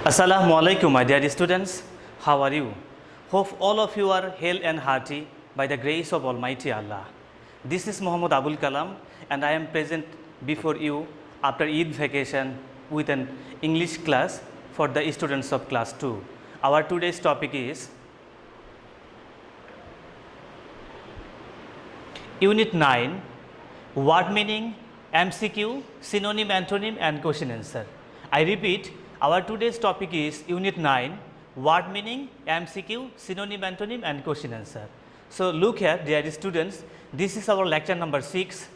Assalamu alaikum, my dear students. How are you? Hope all of you are hale and hearty by the grace of Almighty Allah. This is Muhammad Abul Kalam, and I am present before you after Eid vacation with an English class for the students of class 2. Our today's topic is Unit 9, word meaning, MCQ, synonym, antonym, and question answer. I repeat, our today's topic is Unit 9, word meaning, MCQ, synonym, antonym, and question answer. So look here, dear students, this is our lecture number 6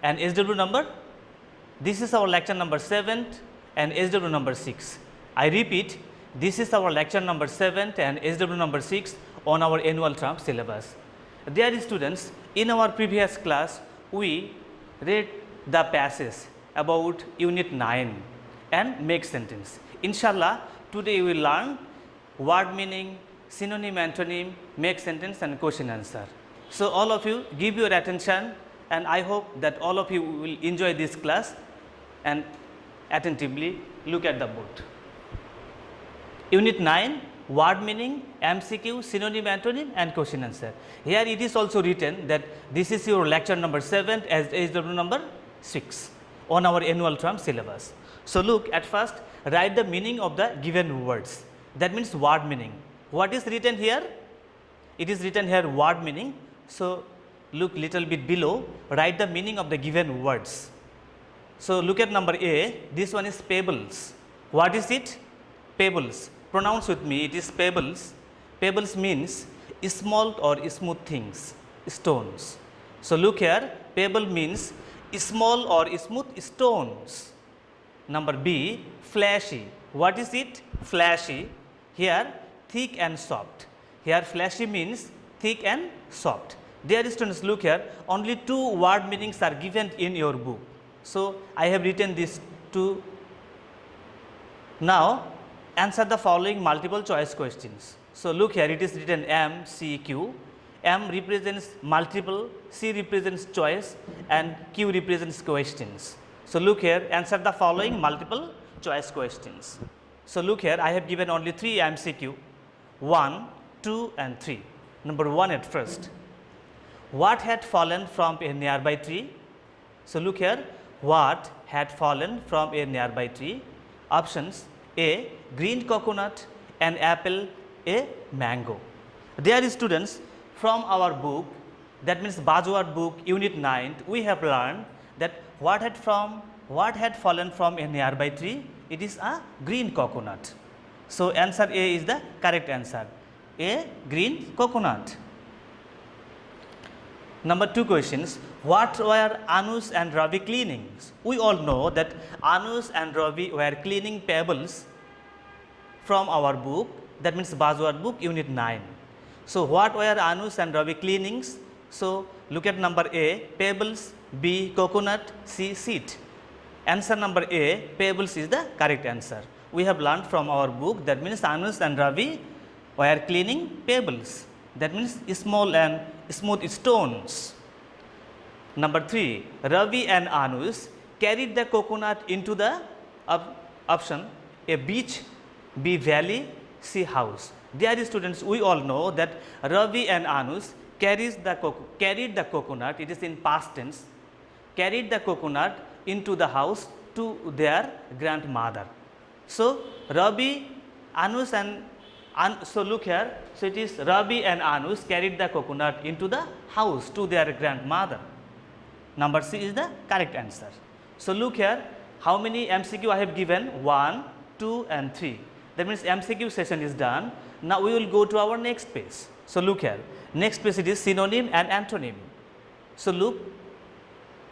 and SW number. This is our lecture number 7 and SW number 6. I repeat, this is our lecture number 7 and SW number 6 on our annual term syllabus. Dear students, in our previous class, we read the passage about Unit 9 and make sentence. Inshallah, today we will learn word meaning, synonym, antonym, make sentence, and question answer. So all of you give your attention, and I hope that all of you will enjoy this class and attentively look at the board. Unit 9, word meaning, MCQ, synonym, antonym, and question answer. Here it is also written that this is your lecture number 7 as SW number 6 on our annual term syllabus. So look, at first write the meaning of the given words. That means word meaning. What is written here? It is written here word meaning. So look little bit below, write the meaning of the given words. So look at number A, this one is pebbles. What is it? Pebbles. Pronounce with me, it is pebbles. Pebbles means small or smooth things, stones. So look here, pebble means small or smooth stones. Number B, flashy. What is it? Flashy. Here, thick and soft. Here, flashy means thick and soft. Dear students, look here, only 2 word meanings are given in your book. So I have written these 2. Now, answer the following multiple choice questions. So look here, it is written M, C, Q. M represents multiple, C represents choice, and Q represents questions. So look here, answer the following multiple choice questions. So look here, I have given only 3 MCQ, 1, 2, and 3. Number 1 at first. What had fallen from a nearby tree? So look here, what had fallen from a nearby tree? Options: A, green coconut, an apple, a mango. Dear students, from our book, that means Bajwar book, Unit 9, we have learned that what had fallen from a nearby tree? It is a green coconut. So answer A is the correct answer. A, green coconut. Number 2 questions. What were Anush and Ravi cleaning? We all know that Anush and Ravi were cleaning pebbles from our book, that means Bajwar book, Unit 9. So what were Anush and Ravi cleanings? So look at number A, pebbles, B, coconut, C, seed. Answer number A, pebbles is the correct answer. We have learned from our book, that means Anush and Ravi were cleaning pebbles, that means small and smooth stones. Number 3, Ravi and Anush carried the coconut into the option A, beach, B, valley, C, house. Dear students, we all know that Ravi and Anush carried the coconut, it is in past tense, carried the coconut into the house to their grandmother. So Ravi, Anush so look here, so it is Ravi and Anush carried the coconut into the house to their grandmother. Number C is the correct answer. So look here, how many MCQ I have given? 1, 2, and 3. That means MCQ session is done. Now we will go to our next page. So look here, next page it is synonym and antonym. So look,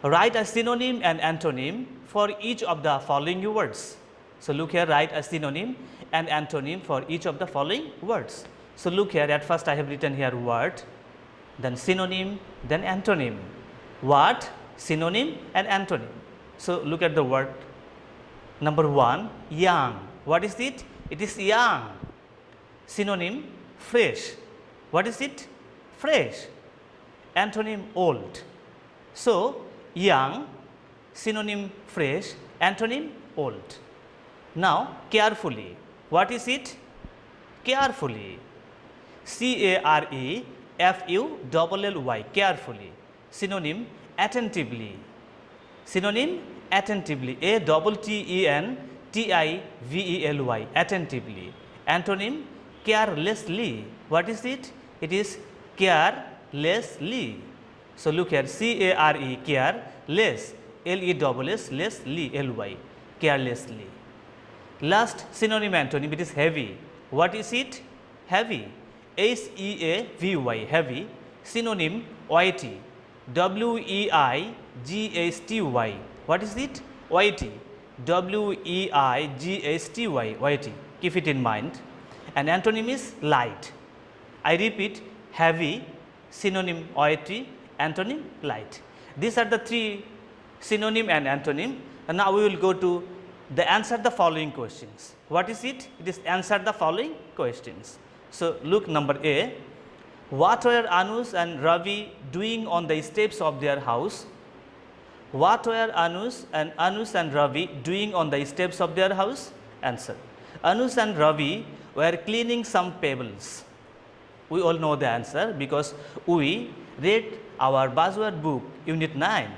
write a synonym and antonym for each of the following words. So look here, write a synonym and antonym for each of the following words. So look here, at first I have written here word, then synonym, then antonym. Word, synonym, and antonym. So look at the word. Number 1, young. What is it? It is young. Synonym, fresh. What is it? Fresh. Antonym, old. So young, synonym, fresh, antonym, old. Now carefully, What is it? Carefully. C-A-R-E-F-U-L-L-Y, carefully. Synonym, attentively. Synonym, attentively. A-T-T-E-N-T-I-V-E-L-Y, attentively. Antonym, carelessly. What is it? It is carelessly. So look here, C-A-R-E, careless, L-E-S-S, less-ly, L-Y, carelessly. Last synonym antonym, it is heavy. What is it? Heavy. H-E-A-V-Y, heavy. Synonym, weighty. W-E-I-G-H-T-Y. What is it? Weighty. W-E-I-G-H-T-Y, weighty. Keep it in mind. And antonym is light. I repeat, heavy, synonym weighty, antonym light. These are the three synonym and antonym. And now we will go to the answer the following questions. What is it? It is answer the following questions. So look, number A. What were Anush and Ravi doing on the steps of their house? What were Anush and Ravi doing on the steps of their house? Answer. Anush and Ravi were cleaning some pebbles. We all know the answer because we read our buzzword book, Unit 9.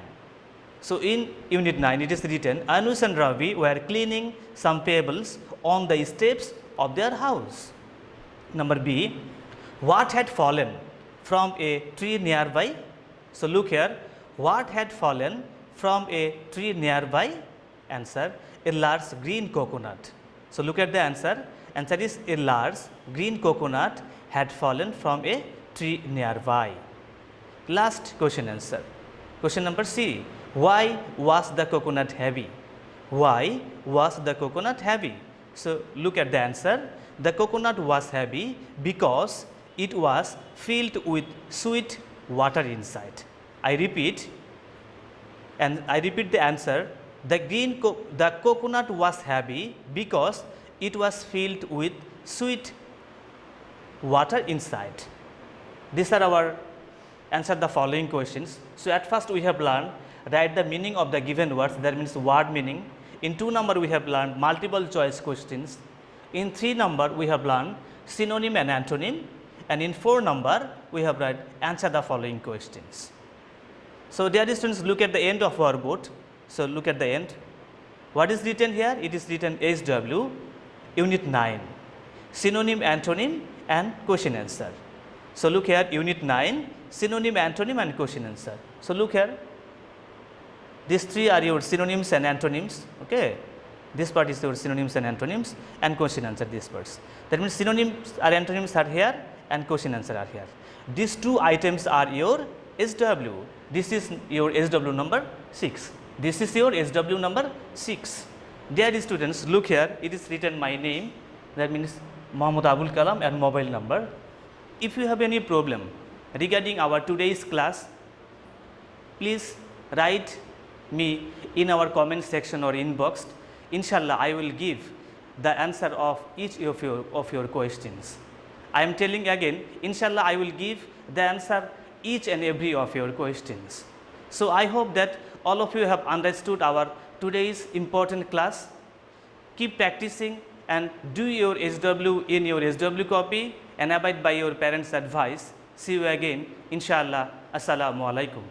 So in Unit 9, it is written, Anush and Ravi were cleaning some pebbles on the steps of their house. Number B, what had fallen from a tree nearby? So look here, what had fallen from a tree nearby? Answer, a large green coconut. So look at the answer. Answer is a large green coconut had fallen from a tree nearby. Last question answer. Question number C. Why was the coconut heavy? Why was the coconut heavy? So look at the answer. The coconut was heavy because it was filled with sweet water inside. I repeat the answer. The coconut was heavy because it was filled with sweet water inside. These are our answer the following questions. So at first we have learned write the meaning of the given words, that means word meaning. In 2 number we have learned multiple choice questions. In 3 number we have learned synonym and antonym, and in 4 number we have read answer the following questions. So dear students, look at the end of our board. So look at the end. What is written here? It is written SW Unit 9, synonym, antonym and question answer. So look here, Unit 9, synonym, antonym and question answer. So look here, these 3 are your synonyms and antonyms. Okay, this part is your synonyms and antonyms and question answer, these parts. That means synonyms or antonyms are here and question answer are here. These 2 items are your SW. This is your SW number 6. This is your SW number 6. Dear students, look here, it is written my name, that means Mohammad Abul Kalam, and mobile number. If you have any problem regarding our today's class, please write me in our comment section or inbox. Inshallah, I will give the answer of each of your questions. I am telling again, inshallah, I will give the answer each and every of your questions. So I hope that all of you have understood our today's important class. Keep practicing and do your SW in your SW copy and abide by your parents' advice. See you again, inshallah. Assalamu alaikum.